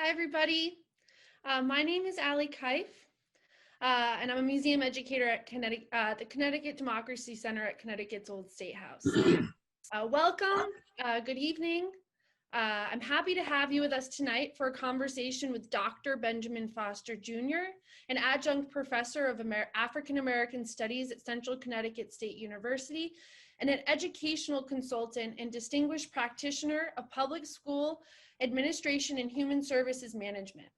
Hi, everybody. My name is Allie Kyff, and I'm a museum educator at the Connecticut Democracy Center at Connecticut's Old State House. Welcome. Good evening. I'm happy to have you with us tonight for a conversation with Dr. Benjamin Foster Jr., an adjunct professor of African American Studies at Central Connecticut State University, and an educational consultant and distinguished practitioner of public school administration and human services management.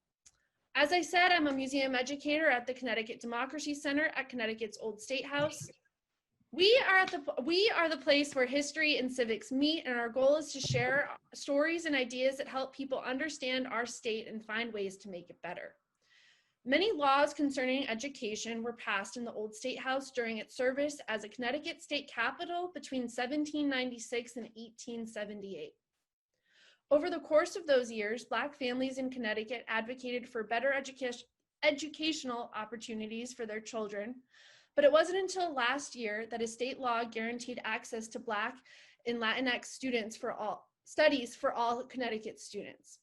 As I said, I'm a museum educator at the Connecticut Democracy Center at Connecticut's Old State House. We are the place where history and civics meet, and our goal is to share stories and ideas that help people understand our state and find ways to make it better. Many laws concerning education were passed in the Old State House during its service as a Connecticut state capital between 1796 and 1878. Over the course of those years, Black families in Connecticut advocated for better educational opportunities for their children, but it wasn't until last year that a state law guaranteed access to Black and Latinx studies for all Connecticut students.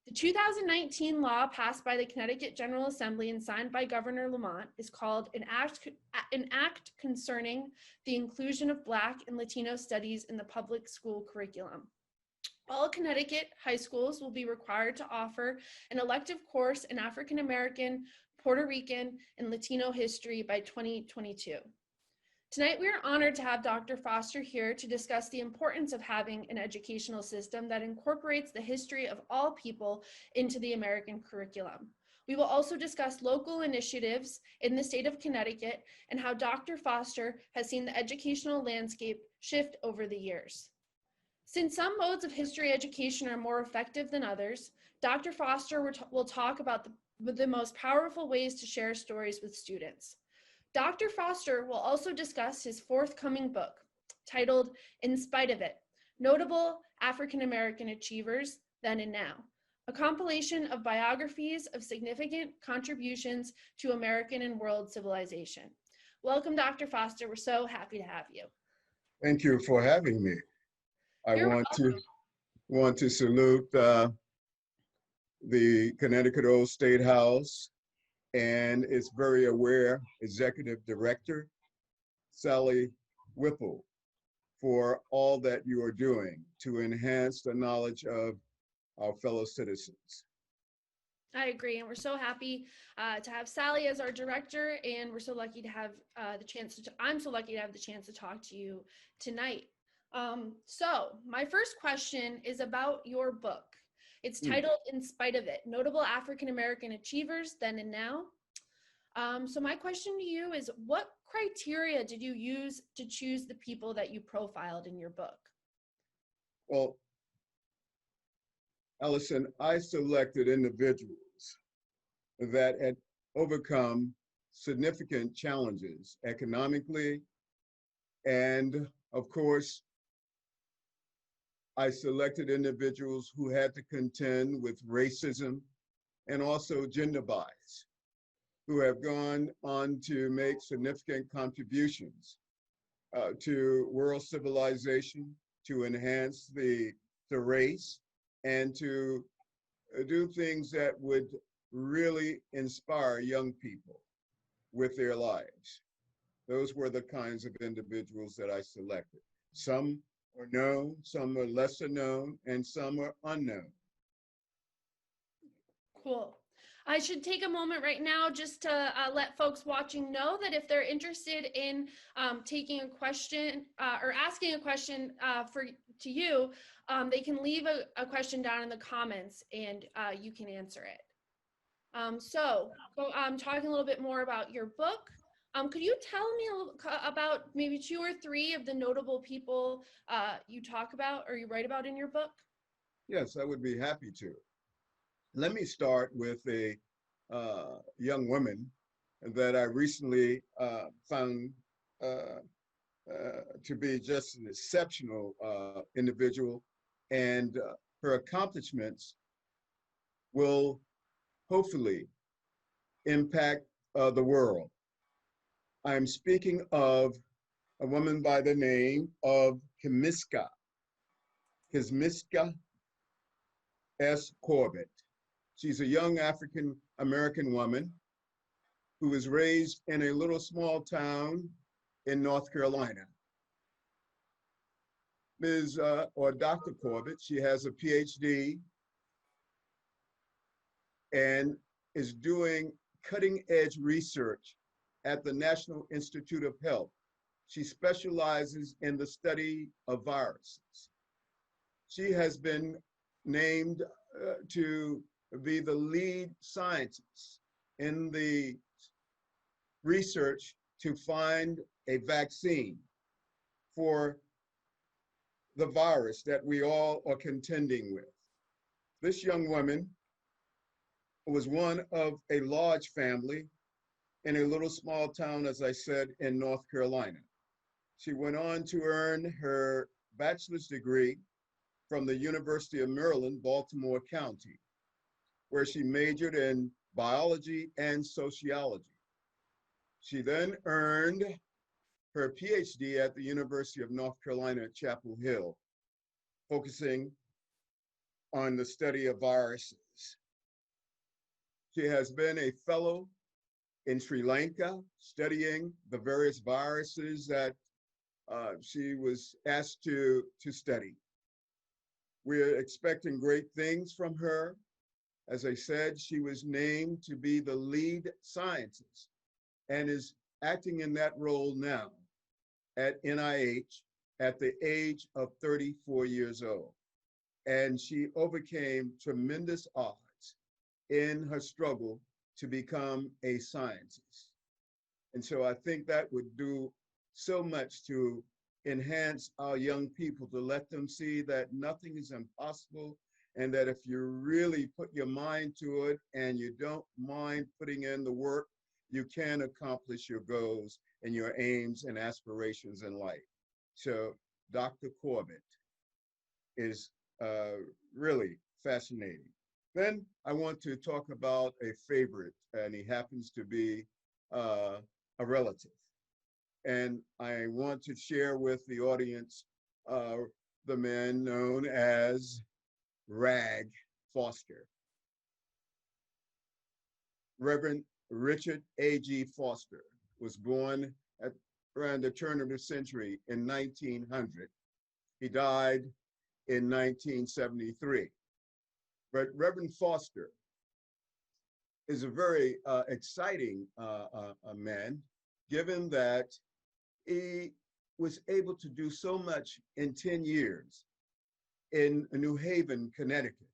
The 2019 law passed by the Connecticut General Assembly and signed by Governor Lamont is called an act concerning the inclusion of Black and Latino studies in the public school curriculum. All Connecticut high schools will be required to offer an elective course in African American, Puerto Rican, and Latino history by 2022. Tonight, we are honored to have Dr. Foster here to discuss the importance of having an educational system that incorporates the history of all people into the American curriculum. We will also discuss local initiatives in the state of Connecticut and how Dr. Foster has seen the educational landscape shift over the years. Since some modes of history education are more effective than others, Dr. Foster will talk about the most powerful ways to share stories with students. Dr. Foster will also discuss his forthcoming book, titled In Spite of It, Notable African American Achievers Then and Now, a compilation of biographies of significant contributions to American and world civilization. Welcome, Dr. Foster. We're so happy to have you. Thank you for having me. I want to salute the Connecticut Old State House and its very aware executive director, Sally Whipple, for all that you are doing to enhance the knowledge of our fellow citizens. I agree, and we're so happy to have Sally as our director, and we're so lucky to have I'm so lucky to have the chance to talk to you tonight. So my first question is about your book. It's titled In Spite of It, Notable African American Achievers Then and Now. So my question to you is, what criteria did you use to choose the people that you profiled in your book? Well, Allison, I selected individuals that had overcome significant challenges economically, and of course, I selected individuals who had to contend with racism and also gender bias, who have gone on to make significant contributions to world civilization, to enhance the race, and to do things that would really inspire young people with their lives. Those were the kinds of individuals that I selected. Some are known, some are lesser known, and some are unknown. Cool. I should take a moment right now just to let folks watching know that if they're interested in taking a question or asking a question to you, they can leave a question down in the comments and you can answer it. So talking a little bit more about your book. Could you tell me about maybe 2 or 3 of the notable people you talk about or you write about in your book? Yes, I would be happy to. Let me start with a young woman that I recently found to be just an exceptional individual, and her accomplishments will hopefully impact the world. I'm speaking of a woman by the name of Kimiska S. Corbett. She's a young African American woman who was raised in a little small town in North Carolina. Ms. or Dr. Corbett, she has a PhD and is doing cutting edge research at the National Institute of Health. She specializes in the study of viruses. She has been named to be the lead scientist in the research to find a vaccine for the virus that we all are contending with. This young woman was one of a large family in a little small town, as I said, in North Carolina. She went on to earn her bachelor's degree from the University of Maryland, Baltimore County, where she majored in biology and sociology. She then earned her PhD at the University of North Carolina at Chapel Hill, focusing on the study of viruses. She has been a fellow in Sri Lanka, studying the various viruses that she was asked to study. We're expecting great things from her. As I said, she was named to be the lead scientist and is acting in that role now at NIH at the age of 34 years old. And she overcame tremendous odds in her struggle to become a scientist. And so I think that would do so much to enhance our young people, to let them see that nothing is impossible, and that if you really put your mind to it and you don't mind putting in the work, you can accomplish your goals and your aims and aspirations in life. So Dr. Corbett is really fascinating. Then I want to talk about a favorite, and he happens to be a relative. And I want to share with the audience the man known as Rag Foster. Reverend Richard A.G. Foster was born around the turn of the century in 1900. He died in 1973. But Reverend Foster is a very exciting man, given that he was able to do so much in 10 years in New Haven, Connecticut.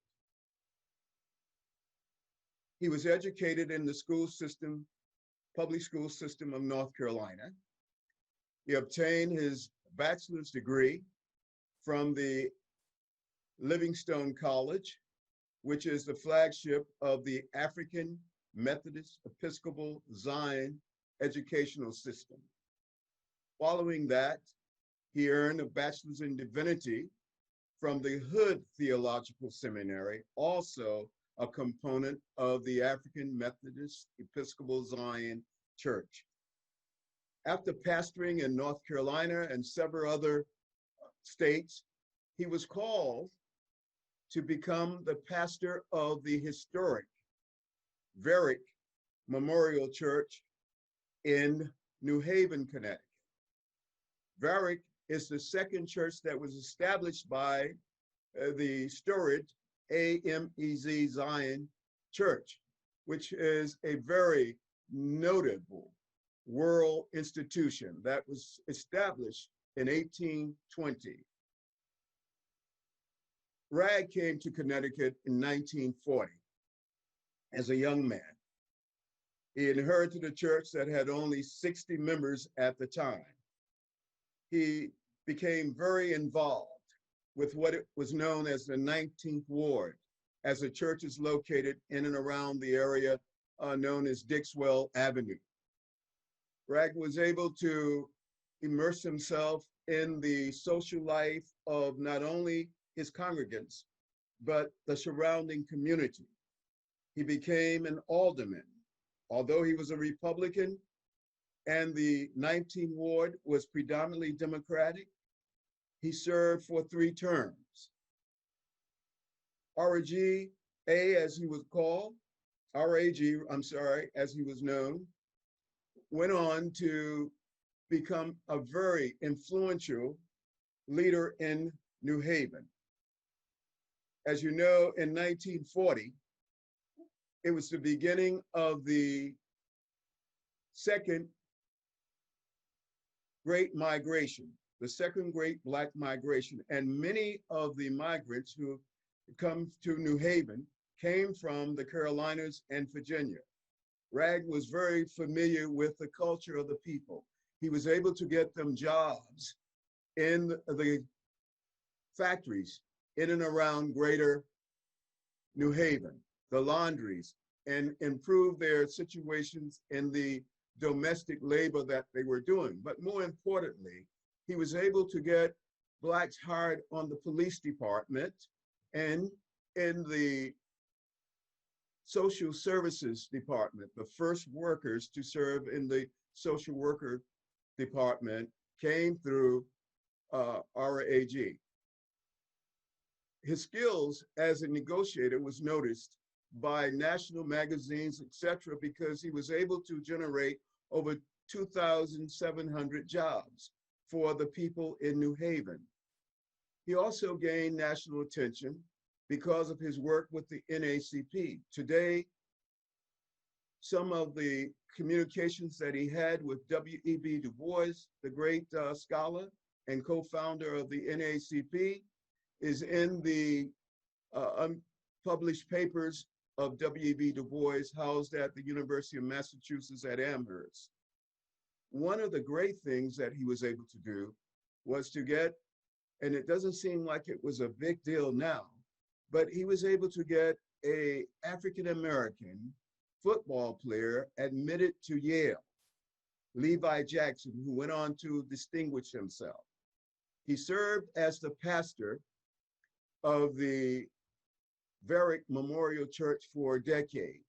He was educated in the school system, public school system of North Carolina. He obtained his bachelor's degree from the Livingstone College, which is the flagship of the African Methodist Episcopal Zion educational system. Following that, he earned a bachelor's in divinity from the Hood Theological Seminary, also a component of the African Methodist Episcopal Zion Church. After pastoring in North Carolina and several other states, he was called to become the pastor of the historic Varick Memorial Church in New Haven, Connecticut. Varick is the second church that was established by the storied AMEZ Zion Church, which is a very notable world institution that was established in 1820. Rag came to Connecticut in 1940 as a young man. He inherited a church that had only 60 members at the time. He became very involved with what it was known as the 19th Ward, as the church is located in and around the area known as Dixwell Avenue. Rag was able to immerse himself in the social life of not only his congregants, but the surrounding community. He became an alderman. Although he was a Republican and the 19th Ward was predominantly Democratic, he served for 3 terms. RG A, as he was called, RAG, I'm sorry, as he was known, went on to become a very influential leader in New Haven. As you know, in 1940, it was the beginning of the second Great Migration, the second Great Black Migration. And many of the migrants who come to New Haven came from the Carolinas and Virginia. Rag was very familiar with the culture of the people. He was able to get them jobs in the factories in and around greater New Haven, the laundries, and improve their situations in the domestic labor that they were doing. But more importantly, he was able to get Blacks hired on the police department and in the social services department. The first workers to serve in the social worker department came through RAG. His skills as a negotiator was noticed by national magazines, etc., because he was able to generate over 2,700 jobs for the people in New Haven. He also gained national attention because of his work with the NAACP. Today, some of the communications that he had with W.E.B. Du Bois, the great scholar and co-founder of the NAACP, is in the unpublished papers of W.E.B. Du Bois housed at the University of Massachusetts at Amherst. One of the great things that he was able to do was to get, and it doesn't seem like it was a big deal now, but he was able to get an African-American football player admitted to Yale, Levi Jackson, who went on to distinguish himself. He served as the pastor of the Varick Memorial Church for a decade,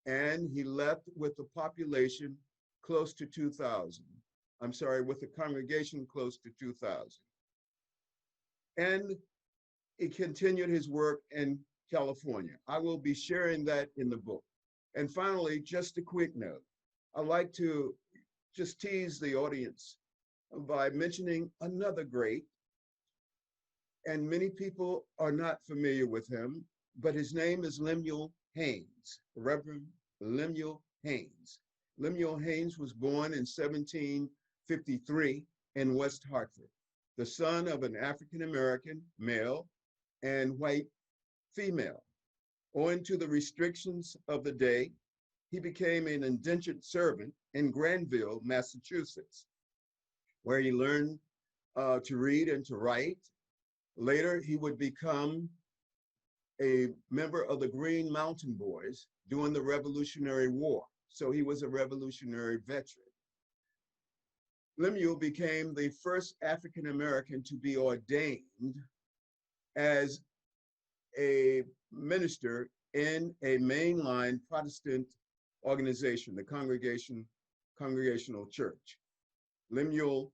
and he left with a population close to 2,000. I'm sorry, with a congregation close to 2,000. And he continued his work in California. I will be sharing that in the book. And finally, just a quick note. I'd like to just tease the audience by mentioning another great, and many people are not familiar with him, but his name is Lemuel Haynes, Reverend Lemuel Haynes. Lemuel Haynes was born in 1753 in West Hartford, the son of an African-American male and white female. Owing to the restrictions of the day, he became an indentured servant in Granville, Massachusetts, where he learned to read and to write. Later, he would become a member of the Green Mountain Boys during the Revolutionary War. So he was a Revolutionary veteran. Lemuel became the first African-American to be ordained as a minister in a mainline Protestant organization, the Congregational Church. Lemuel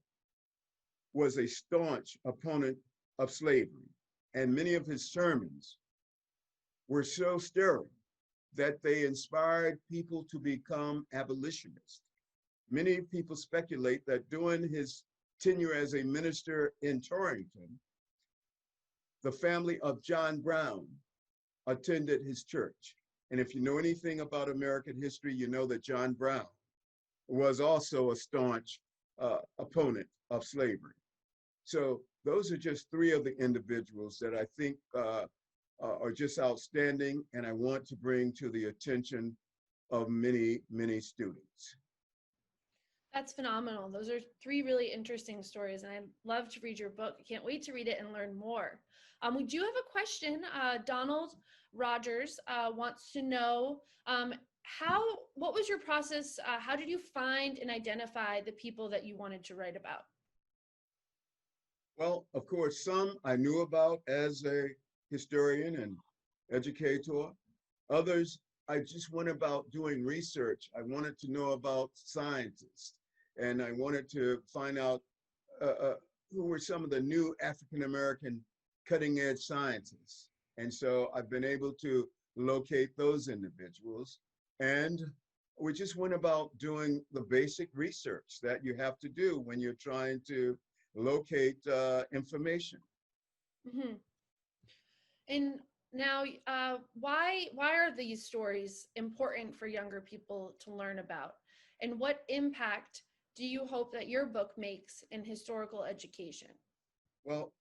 was a staunch opponent of slavery, and many of his sermons were so stirring that they inspired people to become abolitionists. Many people speculate that during his tenure as a minister in Torrington, the family of John Brown attended his church. And if you know anything about American history, you know that John Brown was also a staunch opponent of slavery. So those are just three of the individuals that I think are just outstanding, and I want to bring to the attention of many, many students. That's phenomenal. Those are three really interesting stories, and I love to read your book. I can't wait to read it and learn more. We do have a question. Donald Rogers wants to know what was your process? How did you find and identify the people that you wanted to write about? Well, of course, some I knew about as a historian and educator. Others, I just went about doing research. I wanted to know about scientists, and I wanted to find out who were some of the new African-American cutting-edge scientists. And so I've been able to locate those individuals. And we just went about doing the basic research that you have to do when you're trying to locate information. Mm-hmm. And now, why are these stories important for younger people to learn about? And what impact do you hope that your book makes in historical education? Well,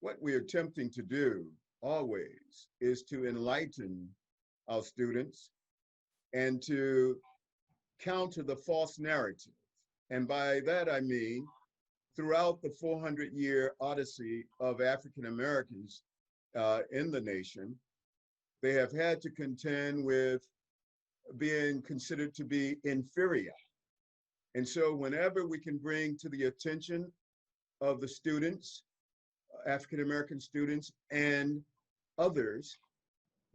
what we're attempting to do always is to enlighten our students and to counter the false narrative. And by that, I mean, throughout the 400-year odyssey of African Americans in the nation, they have had to contend with being considered to be inferior. And so whenever we can bring to the attention of the students, African American students and others,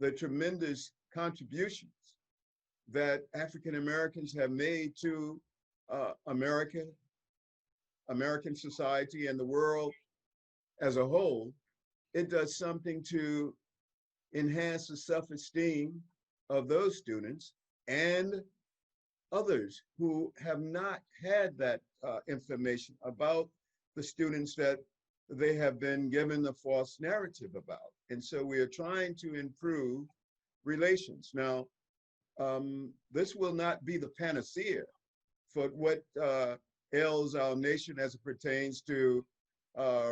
the tremendous contributions that African Americans have made to American society and the world as a whole, it does something to enhance the self-esteem of those students and others who have not had that information about the students that they have been given the false narrative about. And so we are trying to improve relations. Now, this will not be the panacea for what ails our nation as it pertains to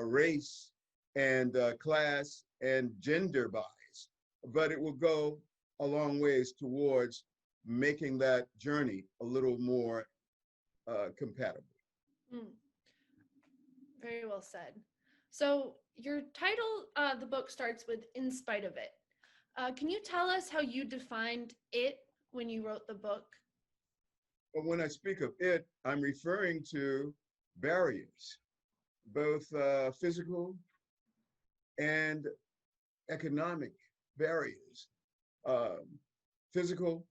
race and class and gender bias, but it will go a long ways towards making that journey a little more compatible. Mm, very well said. So your title, the book starts with "In Spite of It." Can you tell us how you defined it when you wrote the book? But when I speak of it, I'm referring to barriers, both physical and economic barriers. Physical,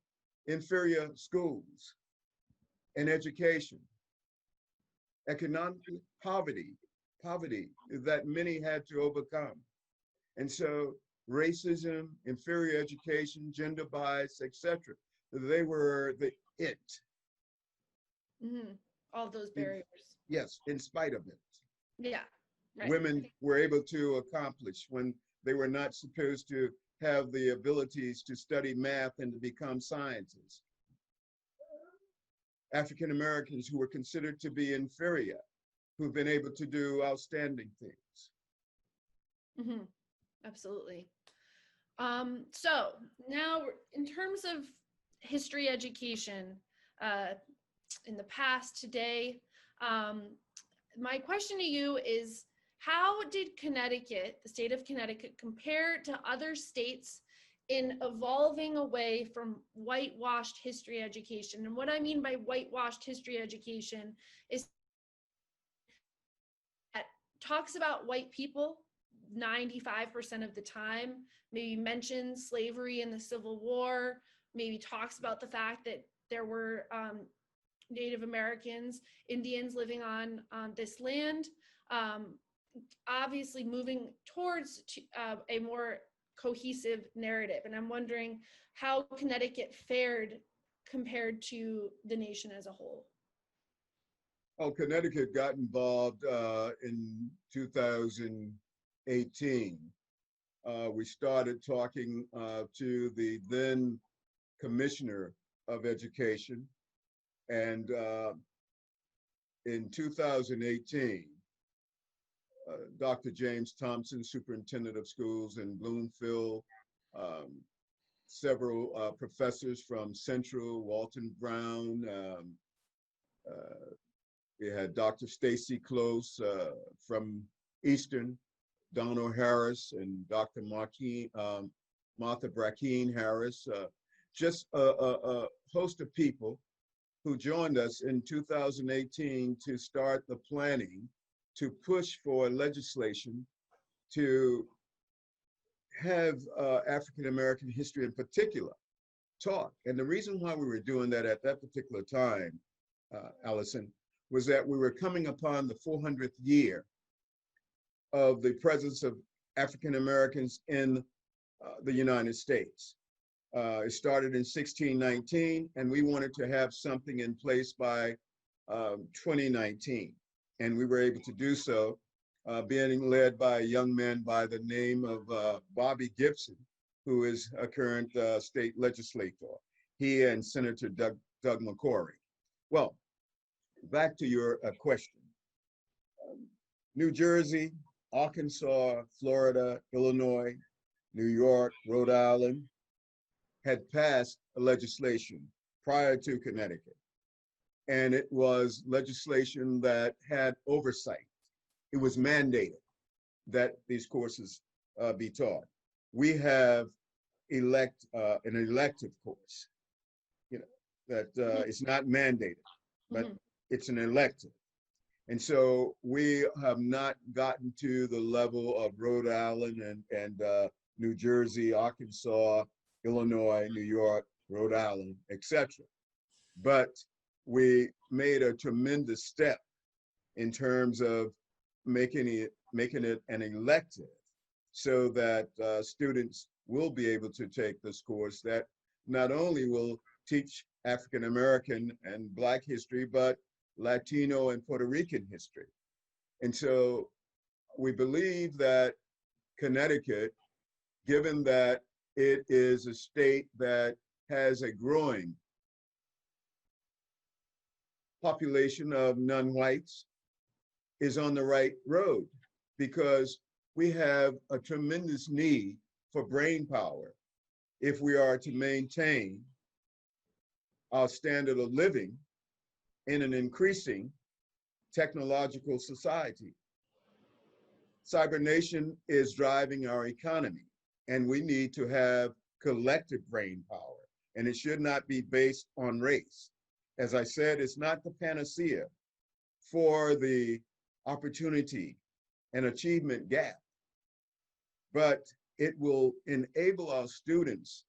inferior schools and education. Economic poverty that many had to overcome. And so racism, inferior education, gender bias, etc. They were the it. Mm-hmm. All those barriers. Yes, in spite of it. Yeah. Right. Women were able to accomplish when they were not supposed to have the abilities to study math and to become scientists. African Americans who were considered to be inferior, who've been able to do outstanding things. Mm-hmm. Absolutely. So now, in terms of history education, in the past, today, my question to you is, how did Connecticut, the state of Connecticut, compare to other states in evolving away from whitewashed history education? And what I mean by whitewashed history education is that talks about white people 95% of the time, maybe mentions slavery and the Civil War, maybe talks about the fact that there were Native Americans, Indians living on this land, obviously moving towards a more cohesive narrative. And I'm wondering how Connecticut fared compared to the nation as a whole. Oh, Connecticut got involved in 2018. We started talking to the then Commissioner of Education. And in 2018, Dr. James Thompson, Superintendent of Schools in Bloomfield, several professors from Central, Walton Brown, we had Dr. Stacy Close from Eastern, Donald Harris, and Dr. Martha Brackeen Harris, just a host of people who joined us in 2018 to start the planning to push for legislation to have African-American history in particular taught. And the reason why we were doing that at that particular time, Allison, was that we were coming upon the 400th year of the presence of African Americans in the United States. It started in 1619, and we wanted to have something in place by 2019. And we were able to do so, being led by a young man by the name of Bobby Gibson, who is a current state legislator. He and Senator Doug McCorry. Well, back to your question. New Jersey, Arkansas, Florida, Illinois, New York, Rhode Island had passed a legislation prior to Connecticut. And it was legislation that had oversight. It was mandated that these courses be taught. We have an elective course, that it's not mandated, but it's an elective. And so we have not gotten to the level of Rhode Island and New Jersey, Arkansas, Illinois, New York, Rhode Island, etc. But we made a tremendous step in terms of making it an elective, so that students will be able to take this course that not only will teach African American and Black history, but Latino and Puerto Rican history. And so we believe that Connecticut, given that it is a state that has a growing population of non-whites, is on the right road, because we have a tremendous need for brain power if we are to maintain our standard of living in an increasing technological society. Cybernation is driving our economy, and we need to have collective brain power, and it should not be based on race. As I said, it's not the panacea for the opportunity and achievement gap, but it will enable our students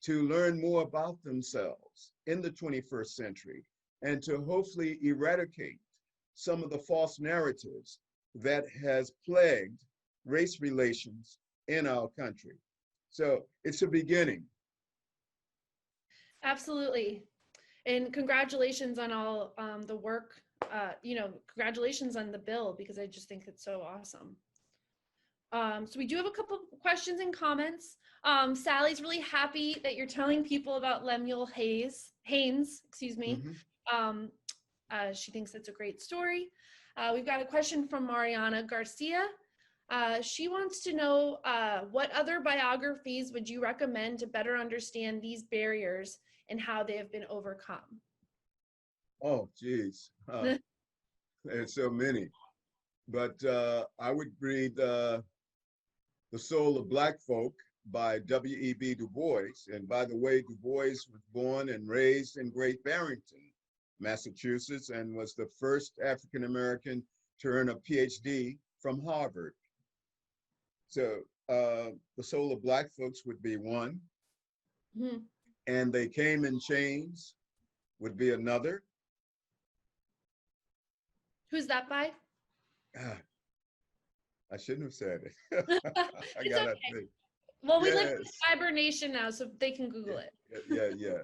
to learn more about themselves in the 21st century, and to hopefully eradicate some of the false narratives that has plagued race relations in our country. So it's a beginning. Absolutely. And congratulations on all the work, congratulations on the bill, because I just think it's so awesome. So we do have a couple questions and comments. Sally's really happy that you're telling people about Lemuel Haynes, excuse me. She thinks it's a great story. We've got a question from Mariana Garcia. She wants to know what other biographies would you recommend to better understand these barriers and how they have been overcome? Oh, geez. There's so many. But I would read The Soul of Black Folk by W.E.B. Du Bois. And by the way, Du Bois was born and raised in Great Barrington, Massachusetts, and was the first African-American to earn a PhD from Harvard. So The Soul of Black Folks would be one. And They Came in Chains would be another. Who's that by? I shouldn't have said it. I gotta think. Well, we live in hibernation now, so they can Google it. Yeah.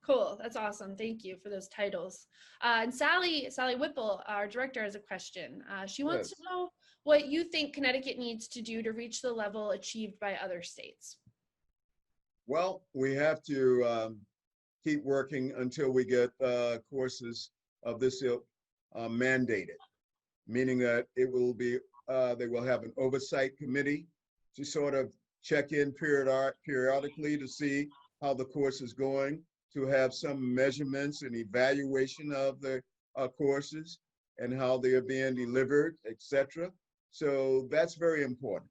Cool, that's awesome. Thank you for those titles. And Sally Whipple, our director, has a question. She wants to know what you think Connecticut needs to do to reach the level achieved by other states. Well, we have to keep working until we get courses of this ilk mandated, meaning that it will be, they will have an oversight committee to sort of check in periodically to see how the course is going, to have some measurements and evaluation of the courses and how they are being delivered, etc. So that's very important.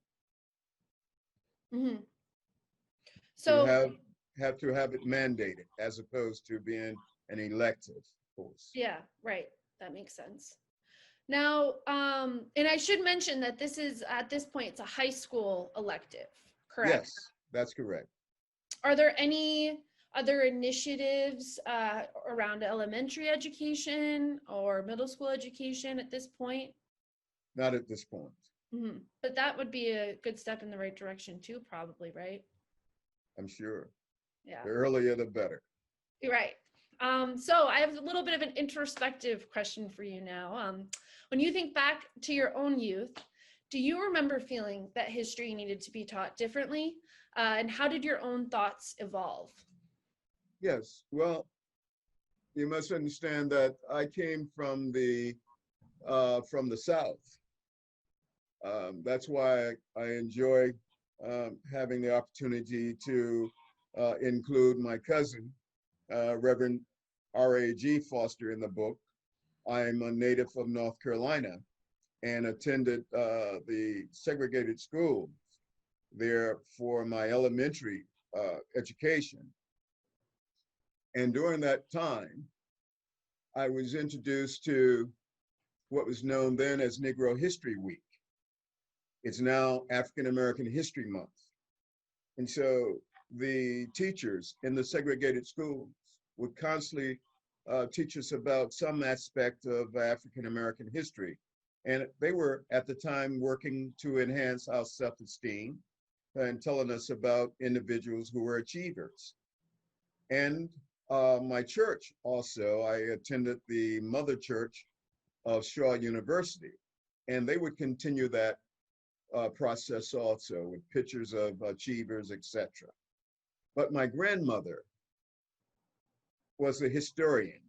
So have to have it mandated as opposed to being an elective course. Yeah, right. That makes sense. Now, and I should mention that this is, at this point, it's a high school elective, correct? Yes, that's correct. Are there any other initiatives around elementary education or middle school education at this point? Not at this point. But that would be a good step in the right direction too, probably, right? I'm sure. Yeah, The earlier, the better. you're right. So I have a little bit of an introspective question for you now. When you think back to your own youth, do you remember feeling that history needed to be taught differently? And how did your own thoughts evolve? Yes. Well, you must understand that I came from the South. That's why I enjoy having the opportunity to include my cousin, Reverend R.A.G. Foster, in the book. I'm a native of North Carolina and attended the segregated schools there for my elementary education. And during that time, I was introduced to what was known then as Negro History Week. It's now African American History Month. And so the teachers in the segregated schools would constantly teach us about some aspect of African American history. And they were at the time working to enhance our self-esteem and telling us about individuals who were achievers. And my church also, I attended the mother church of Shaw University, and they would continue that process also with pictures of achievers, etc. But my grandmother was a historian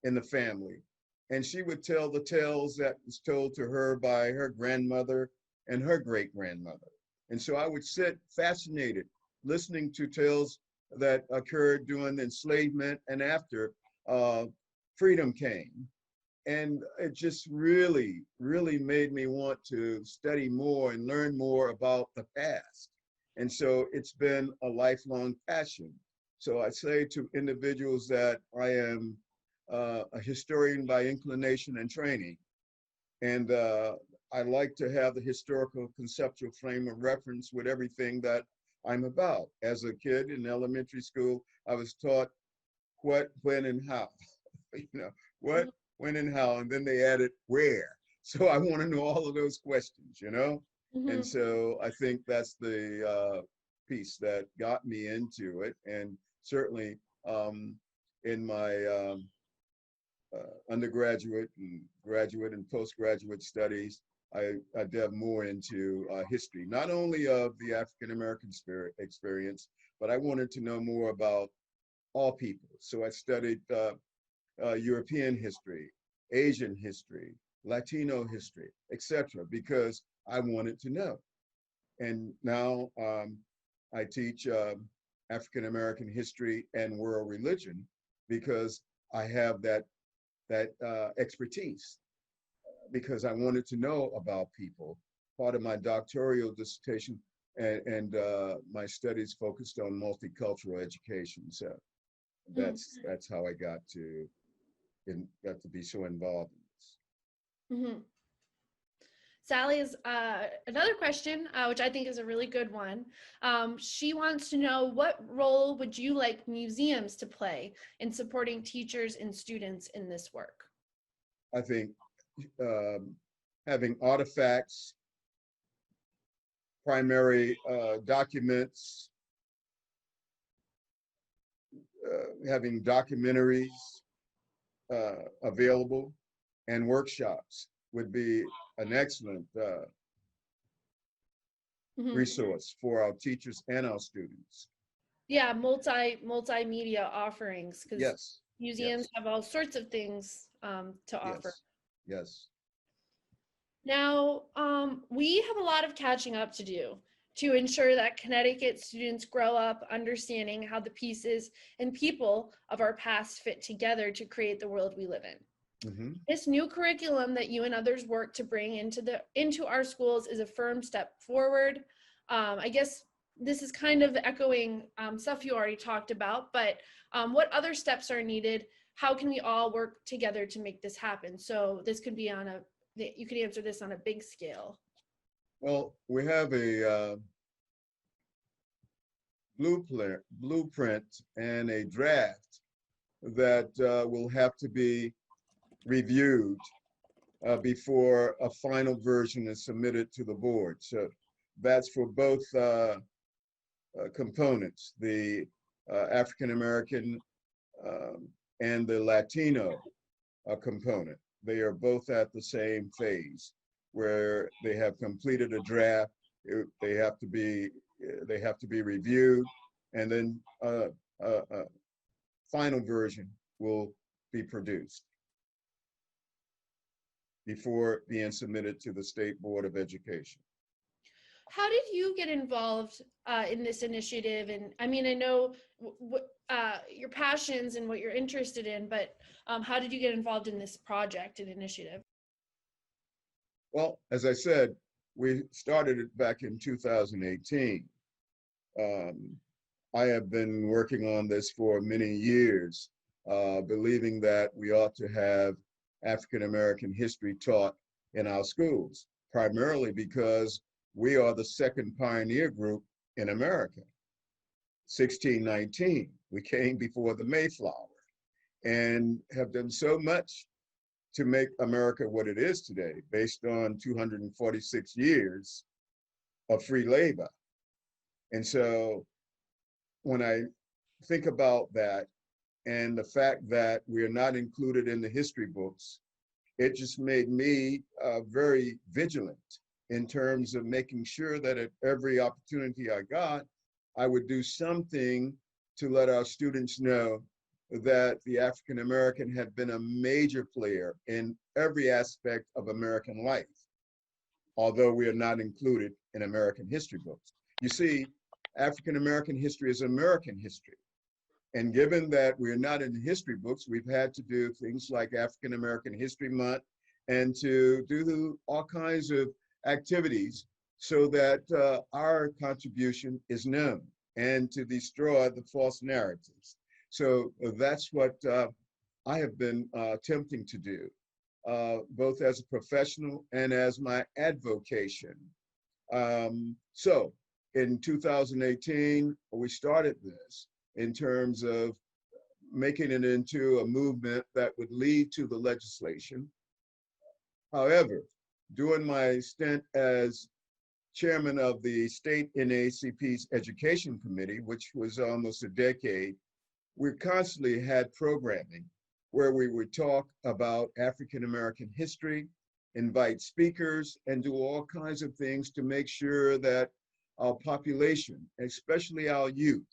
in the family, and she would tell the tales that was told to her by her grandmother and her great-grandmother. And so I would sit fascinated listening to tales that occurred during enslavement and after freedom came. And it just really, really made me want to study more and learn more about the past. And so it's been a lifelong passion. So I say to individuals that I am a historian by inclination and training. And I like to have the historical conceptual frame of reference with everything that I'm about. As a kid in elementary school, I was taught what, when, and how. What, when, and how, and then they added where. So I want to know all of those questions, And so I think that's the piece that got me into it. And certainly in my undergraduate and graduate and postgraduate studies, I delve more into history, not only of the African American experience, but I wanted to know more about all people. So I studied European history, Asian history, Latino history, etc., because I wanted to know. And now I teach African American history and world religion because I have that expertise, because I wanted to know about people. Part of my doctoral dissertation and my studies focused on multicultural education. So that's how I got to be so involved in this. Sally is another question, which I think is a really good one. She wants to know, what role would you like museums to play in supporting teachers and students in this work? I think having artifacts, primary documents, having documentaries available, and workshops would be an excellent resource for our teachers and our students. Yeah, multimedia offerings, because museums have all sorts of things to offer. Yes. Now, we have a lot of catching up to do to ensure that Connecticut students grow up understanding how the pieces and people of our past fit together to create the world we live in. This new curriculum that you and others work to bring into our schools is a firm step forward. I guess this is kind of echoing stuff you already talked about, but what other steps are needed? How can we all work together to make this happen? So this could be you could answer this on a big scale. Well, we have a blueprint and a draft that will have to be reviewed before a final version is submitted to the board. So that's for both components, the African American and the Latino component. They are both at the same phase where they have completed a draft. They have to be reviewed, and then a final version will be produced before being submitted to the State Board of Education. How did you get involved in this initiative? And I mean, I know your passions and what you're interested in, but how did you get involved in this project and initiative? Well, as I said, we started it back in 2018. I have been working on this for many years, believing that we ought to have African American history taught in our schools, primarily because we are the second pioneer group in America. 1619, we came before the Mayflower and have done so much to make America what it is today, based on 246 years of free labor. And so when I think about that and the fact that we are not included in the history books, it just made me very vigilant in terms of making sure that at every opportunity I got, I would do something to let our students know that the African American had been a major player in every aspect of American life, although we are not included in American history books. You see, African American history is American history. And given that we're not in the history books, we've had to do things like African American History Month and to do all kinds of activities so that our contribution is known and to destroy the false narratives. So that's what I have been attempting to do, both as a professional and as my advocation. So in 2018, we started this in terms of making it into a movement that would lead to the legislation. However, during my stint as chairman of the state NAACP's education committee, which was almost a decade, we constantly had programming where we would talk about African American history, invite speakers, and do all kinds of things to make sure that our population, especially our youth,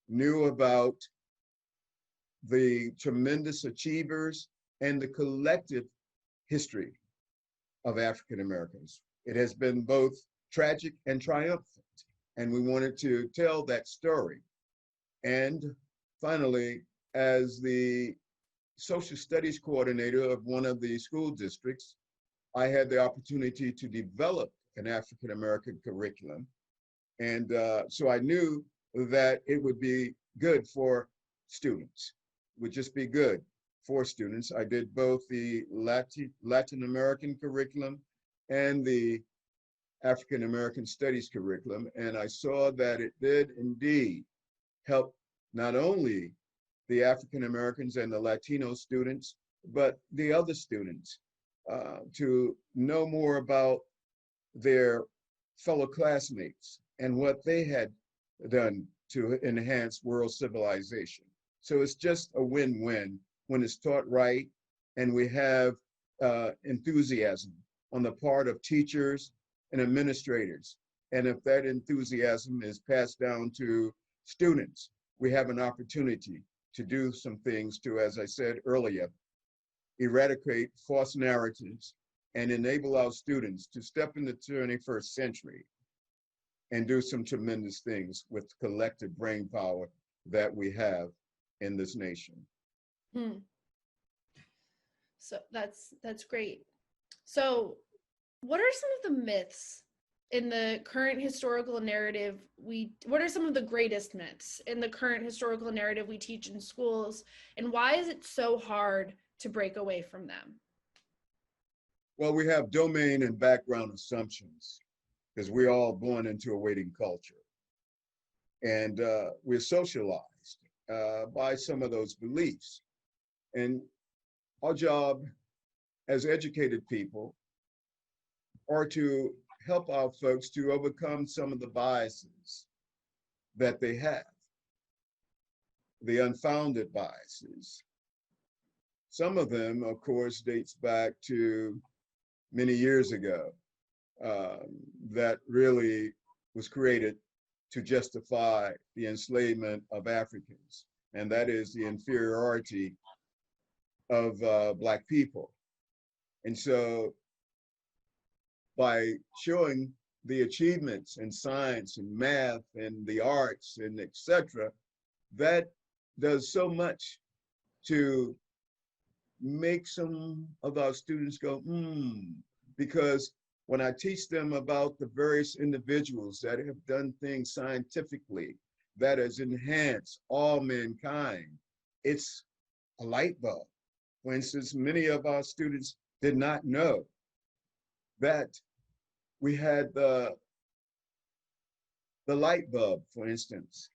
knew about the tremendous achievers and the collective history of African Americans. It has been both tragic and triumphant, and we wanted to tell that story. And finally, as the social studies coordinator of one of the school districts, I had the opportunity to develop an African American curriculum. And so I knew that it would be good for students, would just be good for students. I did both the Latin American curriculum and the African American Studies curriculum, and I saw that it did indeed help not only the African Americans and the Latino students, but the other students to know more about their fellow classmates and what they had done to enhance world civilization. So it's just a win-win when it's taught right and we have enthusiasm on the part of teachers and administrators. And if that enthusiasm is passed down to students, we have an opportunity to do some things to, as I said earlier, eradicate false narratives and enable our students to step in the 21st century and do some tremendous things with collective brain power that we have in this nation. So that's great. So what are some of the myths in the current historical narrative what are some of the greatest myths in the current historical narrative we teach in schools, and why is it so hard to break away from them? Well, we have domain and background assumptions because we're all born into a waiting culture. And we're socialized by some of those beliefs. And our job as educated people are to help our folks to overcome some of the biases that they have, the unfounded biases. Some of them, of course, dates back to many years ago, that really was created to justify the enslavement of Africans, and that is the inferiority of Black people. And so by showing the achievements in science and math and the arts and et cetera, that does so much to make some of our students go, because when I teach them about the various individuals that have done things scientifically that has enhanced all mankind, it's a light bulb. For instance, many of our students did not know that we had the light bulb, for instance,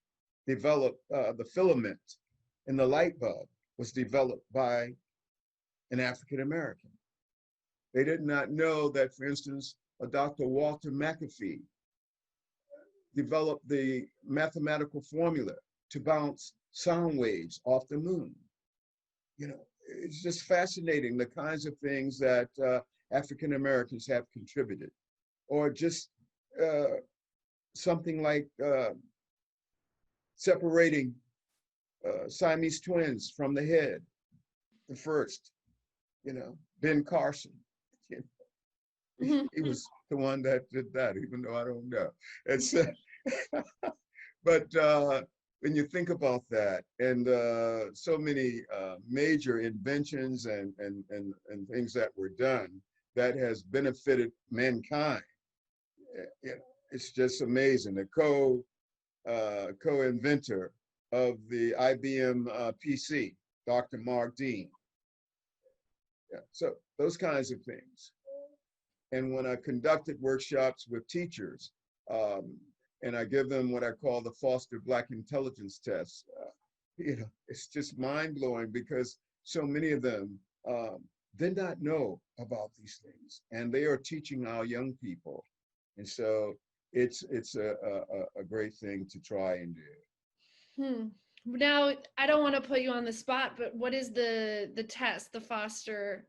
developed, the filament in the light bulb was developed by an African American. They did not know that, for instance, Dr. Walter McAfee developed the mathematical formula to bounce sound waves off the moon. You know, it's just fascinating the kinds of things that African Americans have contributed. Or just something like separating Siamese twins from the head, the first, you know, Ben Carson. He was the one that did that, even though I don't know. It's, but when you think about that, and so many major inventions and things that were done that has benefited mankind, you know, it's just amazing. The co-inventor of the IBM PC, Dr. Mark Dean. Yeah, so those kinds of things. And when I conducted workshops with teachers, and I give them what I call the Foster Black Intelligence Test, you know, it's just mind-blowing because so many of them did not know about these things, and they are teaching our young people. And so it's a great thing to try and do. Now, I don't want to put you on the spot, but what is the test, the Foster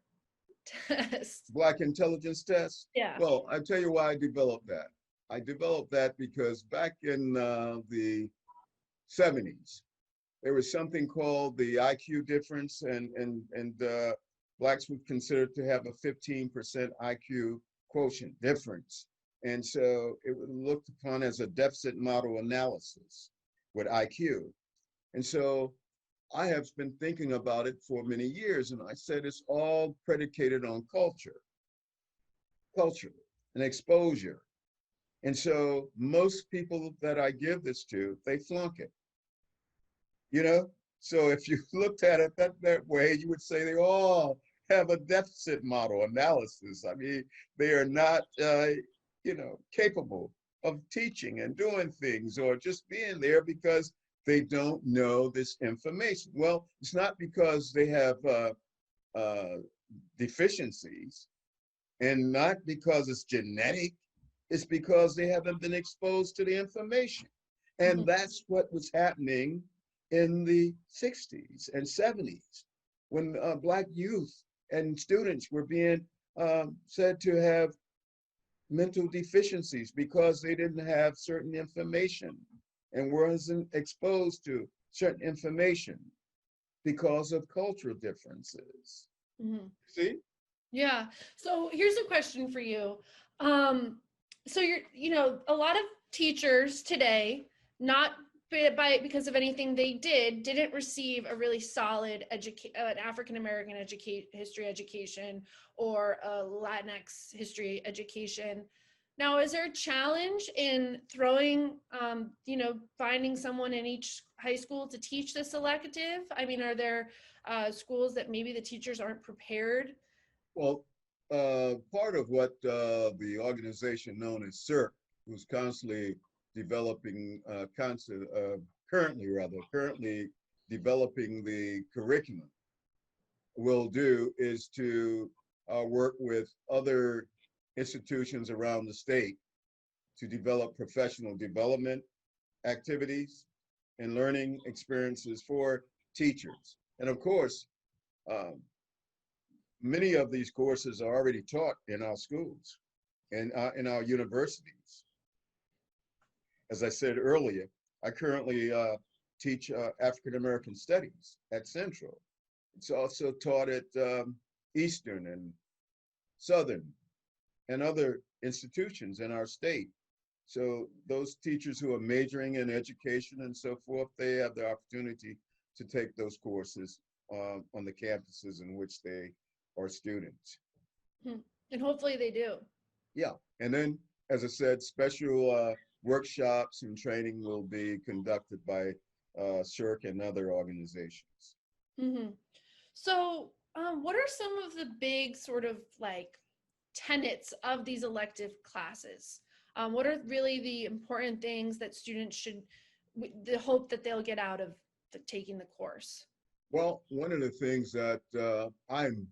test? Black Intelligence Test? Yeah. Well, I tell you why I developed that. I developed that because back in the 70s, there was something called the IQ difference, and Blacks were considered to have a 15% IQ quotient difference. And so it was looked upon as a deficit model analysis with IQ. And so I have been thinking about it for many years, and I said it's all predicated on culture and exposure. And so most people that I give this to, they flunk it, you know? So if you looked at it that way, you would say they all have a deficit model analysis. I mean, they are not, you know, capable of teaching and doing things or just being there because they don't know this information. Well, it's not because they have deficiencies and not because it's genetic, it's because they haven't been exposed to the information. And that's what was happening in the 60s and 70s when Black youth and students were being said to have mental deficiencies because they didn't have certain information and wasn't exposed to certain information because of cultural differences. See? Yeah. So here's a question for you. So you know, a lot of teachers today, not because of anything they didn't receive a really solid an African American history education or a Latinx history education. Now, is there a challenge in throwing, you know, finding someone in each high school to teach this elective? I mean, are there schools that maybe the teachers aren't prepared? Well, part of what the organization known as CERC, who's constantly developing, currently developing the curriculum, will do is to work with other institutions around the state to develop professional development activities and learning experiences for teachers. And of course, um, many of these courses are already taught in our schools and in our universities. As I said earlier, I currently teach African American Studies at Central. It's also taught at Eastern and Southern and other institutions in our state. So those teachers who are majoring in education and so forth, they have the opportunity to take those courses on the campuses in which they are students. And hopefully they do. Yeah, and then, as I said, special workshops and training will be conducted by SERC and other organizations. Mm-hmm. So, what are some of the big sort of like tenets of these elective classes? What are really the important things that students should, the hope that they'll get out of taking the course? Well, one of the things that I'm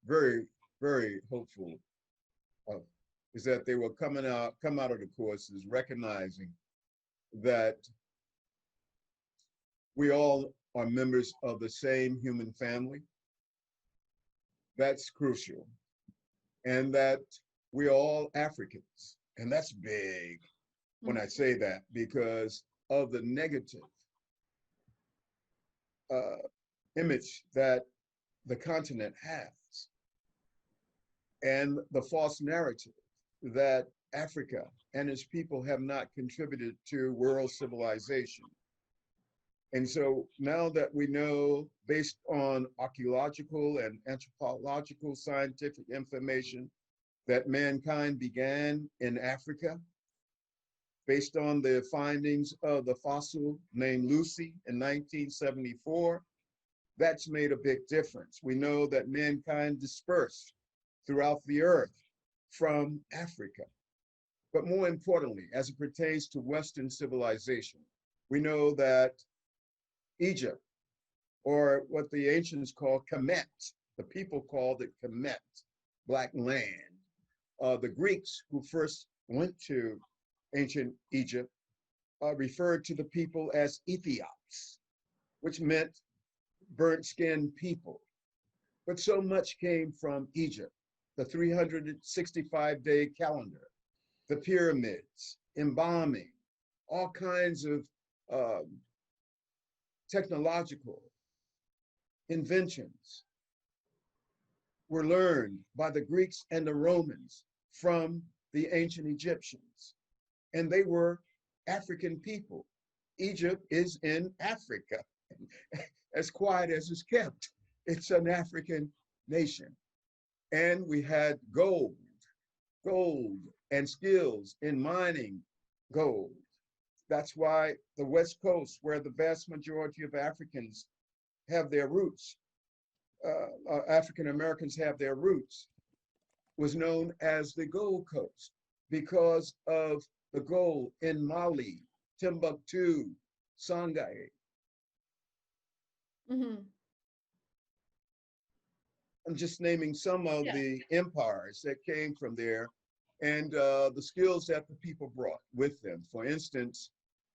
very, very hopeful of is that they will come out of the courses recognizing that we all are members of the same human family. That's crucial. And that we're all Africans. And that's big when I say that, because of the negative image that the continent has and the false narrative that Africa and its people have not contributed to world civilization. And so now that we know, based on archaeological and anthropological scientific information, that mankind began in Africa, based on the findings of the fossil named Lucy in 1974, that's made a big difference. We know that mankind dispersed throughout the earth from Africa. But more importantly, as it pertains to Western civilization, we know that Egypt, or what the ancients called Kemet, the people called it Kemet, Black land. The Greeks who first went to ancient Egypt referred to the people as Ethiops, which meant burnt skinned people. But so much came from Egypt, the 365-day calendar, the pyramids, embalming, all kinds of technological inventions were learned by the Greeks and the Romans from the ancient Egyptians. And they were African people. Egypt is in Africa. As quiet as it's kept, it's an African nation. And we had gold and skills in mining gold. That's why the West Coast, where the vast majority of Africans have their roots, African Americans have their roots, was known as the Gold Coast because of the gold in Mali, Timbuktu, Songhai. Mm-hmm. I'm just naming some of the empires that came from there and the skills that the people brought with them. For instance,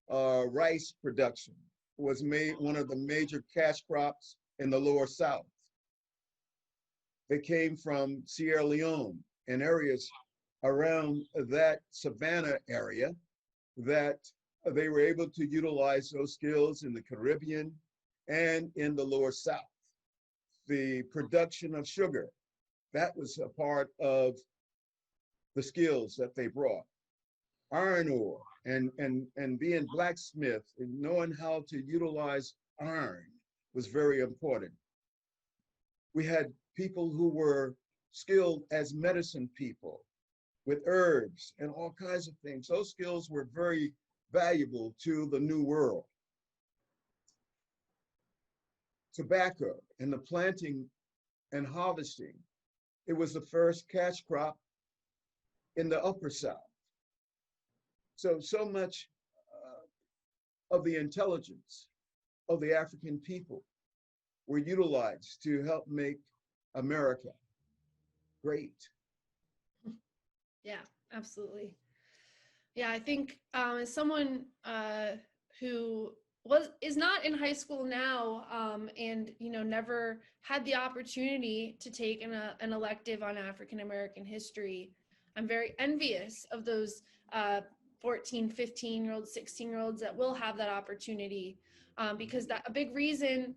rice production was made one of the major cash crops in the lower South. They came from Sierra Leone and areas around that savannah area that they were able to utilize those skills in the Caribbean and in the lower South. The production of sugar, that was a part of the skills that they brought. Iron ore and being blacksmith and knowing how to utilize iron was very important. We had people who were skilled as medicine people with herbs and all kinds of things. Those skills were very valuable to the New World. Tobacco and the planting and harvesting, it was the first cash crop in the Upper South. So much of the intelligence of the African people were utilized to help make America. great. Yeah, absolutely. Yeah, I think as someone who is not in high school now, and never had the opportunity to take an elective on African American history, I'm very envious of those 14, 15-year-olds, 16-year-olds that will have that opportunity, because that a big reason.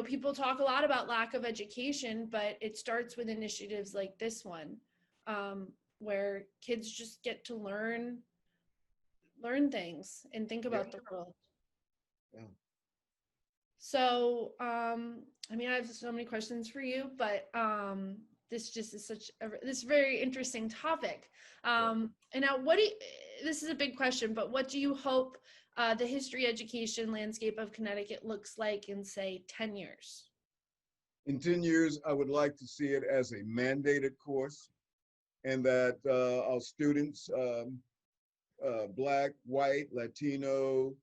People talk a lot about lack of education, but it starts with initiatives like this one, where kids just get to learn things and think Yeah. about the world. Yeah. So, I have so many questions for you, but this just is this very interesting topic. And now, this is a big question, but what do you hope the history education landscape of Connecticut looks like in, say, 10 years? In 10 years, I would like to see it as a mandated course, and that our students, Black, white, Latino,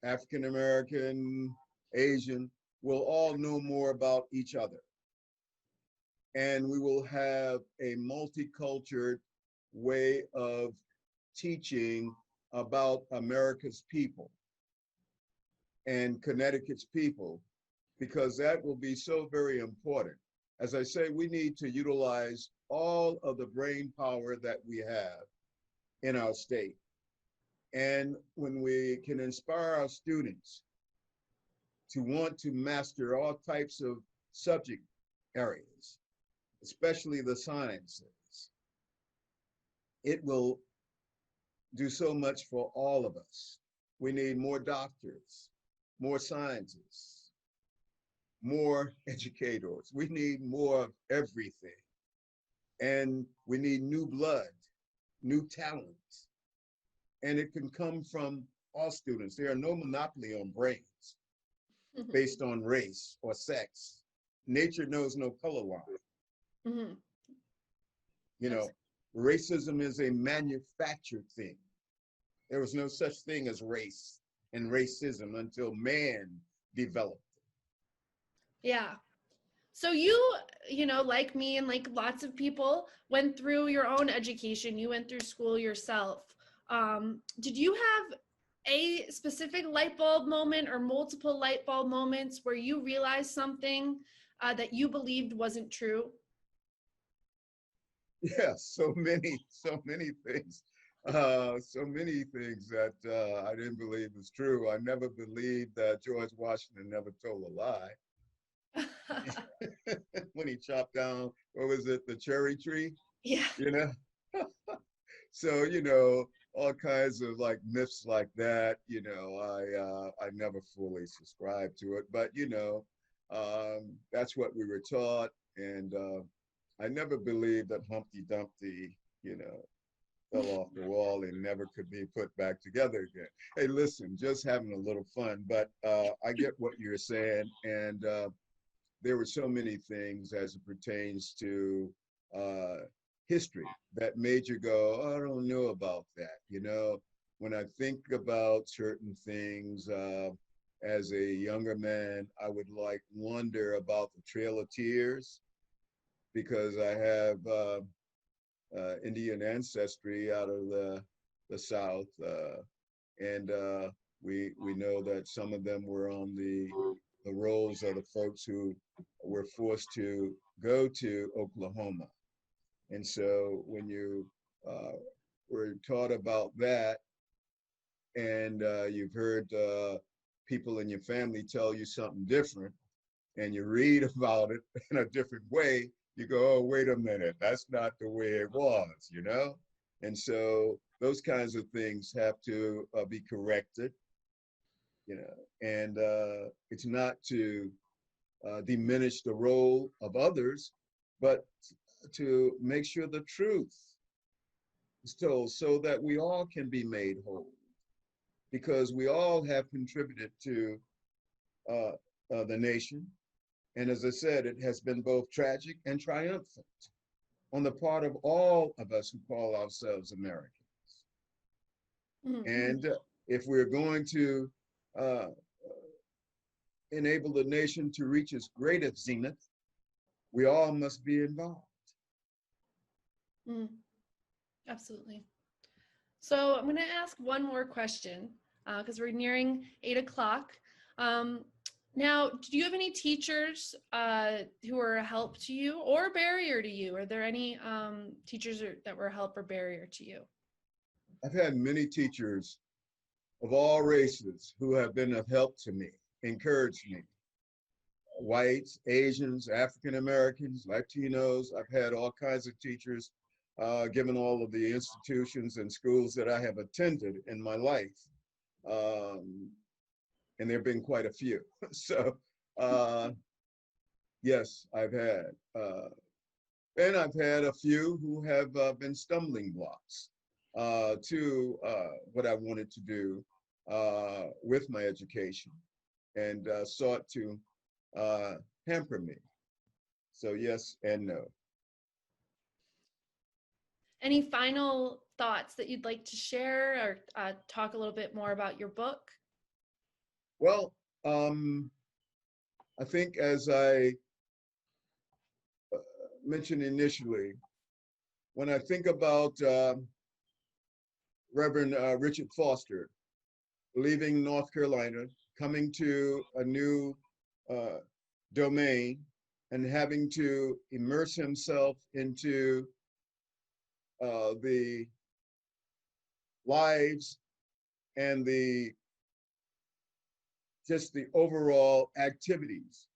African American, Asian, will all know more about each other. And we will have a multicultural way of teaching about America's people and Connecticut's people, because that will be so very important. As I say, we need to utilize all of the brain power that we have in our state. And when we can inspire our students to want to master all types of subject areas, especially the sciences, it will do so much for all of us. We need more doctors, more scientists, more educators. We need more of everything. And we need new blood, new talent. And it can come from all students. There are no monopoly on brains based on race or sex. Nature knows no color line. Mm-hmm. You know, racism is a manufactured thing. There was no such thing as race and racism until man developed it. Yeah. So you like me and like lots of people, went through your own education. You went through school yourself. Did you have a specific light bulb moment or multiple light bulb moments where you realized something that you believed wasn't true? Yeah, so many things. So many things that I didn't believe was true. I never believed that George Washington never told a lie. When he chopped down, what was it, the cherry tree? Yeah. So, all kinds of like myths like that, I never fully subscribed to it, but that's what we were taught. And I never believed that Humpty Dumpty, fell off the wall and never could be put back together again. Hey, listen, just having a little fun, but I get what you're saying. And there were so many things as it pertains to history that made you go, oh, I don't know about that. When I think about certain things as a younger man, I would wonder about the Trail of Tears, because I have Indian ancestry out of the South, and we know that some of them were on the rolls of the folks who were forced to go to Oklahoma. And so when you were taught about that, and you've heard people in your family tell you something different, and you read about it in a different way, you go, oh, wait a minute, that's not the way it was, And so those kinds of things have to be corrected, and it's not to diminish the role of others, but to make sure the truth is told so that we all can be made whole, because we all have contributed to the nation. And as I said, it has been both tragic and triumphant on the part of all of us who call ourselves Americans. Mm-hmm. And if we're going to enable the nation to reach its greatest zenith, we all must be involved. Absolutely. So I'm going to ask one more question because we're nearing 8 o'clock. Now, do you have any teachers who are a help to you or a barrier to you? Are there any teachers that were a help or barrier to you? I've had many teachers of all races who have been of help to me, encouraged me. Whites, Asians, African Americans, Latinos. I've had all kinds of teachers, given all of the institutions and schools that I have attended in my life. And there have been quite a few. So, yes, I've had. And I've had a few who have been stumbling blocks to what I wanted to do with my education, and sought to hamper me. So yes and no. Any final thoughts that you'd like to share or talk a little bit more about your book? Well, I think as I mentioned initially, when I think about Reverend Richard Foster leaving North Carolina, coming to a new domain, and having to immerse himself into the lives and just the overall activities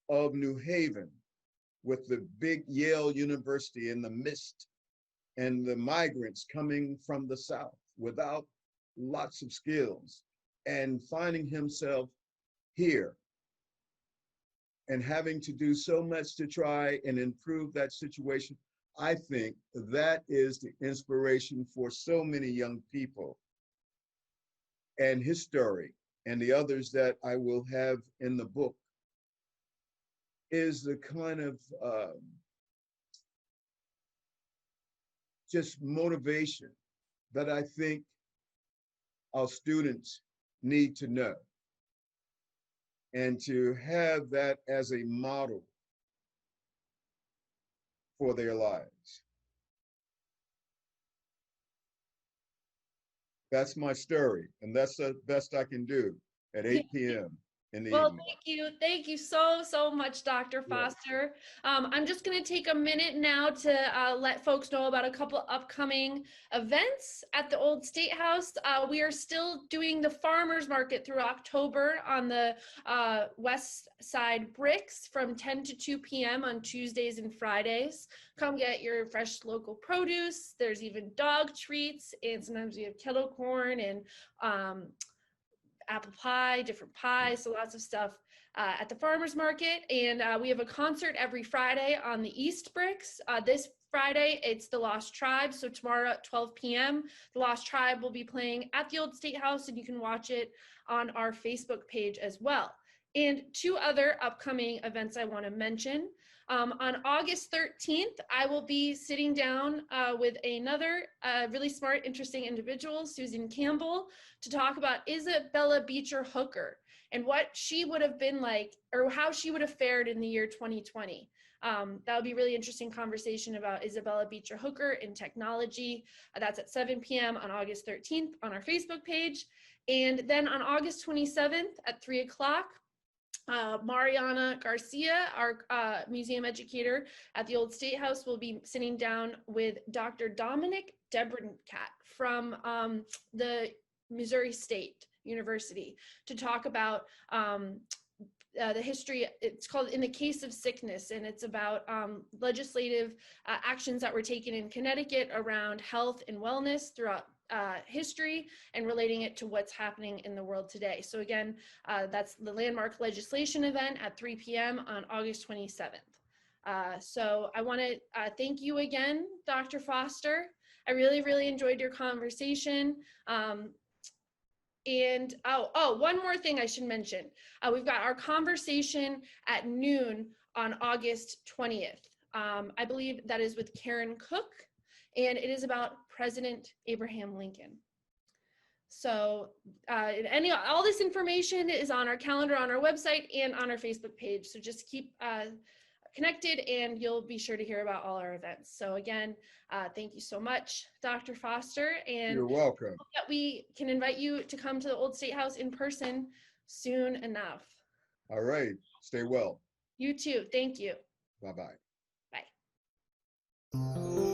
of New Haven, with the big Yale University in the midst, and the migrants coming from the South without lots of skills, and finding himself here and having to do so much to try and improve that situation. I think that is the inspiration for so many young people. And his story and the others that I will have in the book is the kind of just motivation that I think our students need to know, and to have that as a model for their lives. That's my story, and that's the best I can do at 8 p.m. in the evening. Thank you so much, Dr. Foster. I'm just going to take a minute now to let folks know about a couple upcoming events at the Old State House. We are still doing the farmers market through October on the west side bricks from 10 to 2 p.m. on Tuesdays and Fridays. Come get your fresh local produce. There's even dog treats, and sometimes we have kettle corn and apple pie, different pies, so lots of stuff at the farmers market. And we have a concert every Friday on the East Bricks. This Friday, it's the Lost Tribe. So tomorrow at 12 p.m., the Lost Tribe will be playing at the Old State House, and you can watch it on our Facebook page as well. And two other upcoming events I want to mention. On August 13th, I will be sitting down with another really smart, interesting individual, Susan Campbell, to talk about Isabella Beecher Hooker and what she would have been like, or how she would have fared in the year 2020. That would be a really interesting conversation about Isabella Beecher Hooker in technology. That's at 7 p.m. on August 13th on our Facebook page. And then on August 27th at 3 o'clock, Mariana Garcia, our museum educator at the Old State House, will be sitting down with Dr. Dominic Debrincat from the Missouri State University to talk about the history. It's called In the Case of Sickness, and it's about legislative actions that were taken in Connecticut around health and wellness throughout history, and relating it to what's happening in the world today. So again, that's the landmark legislation event at 3 p.m. on August 27th. So I want to thank you again, Dr. Foster. I really enjoyed your conversation. And one more thing I should mention. We've got our conversation at noon on August 20th. I believe that is with Karen Cook, and it is about President Abraham Lincoln. So all this information is on our calendar, on our website, and on our Facebook page. So just keep connected, and you'll be sure to hear about all our events. So again, thank you so much, Dr. Foster, and You're welcome. hope that we can invite you to come to the Old State House in person soon enough. All right. Stay well. You too. Thank you. Bye-bye. Bye.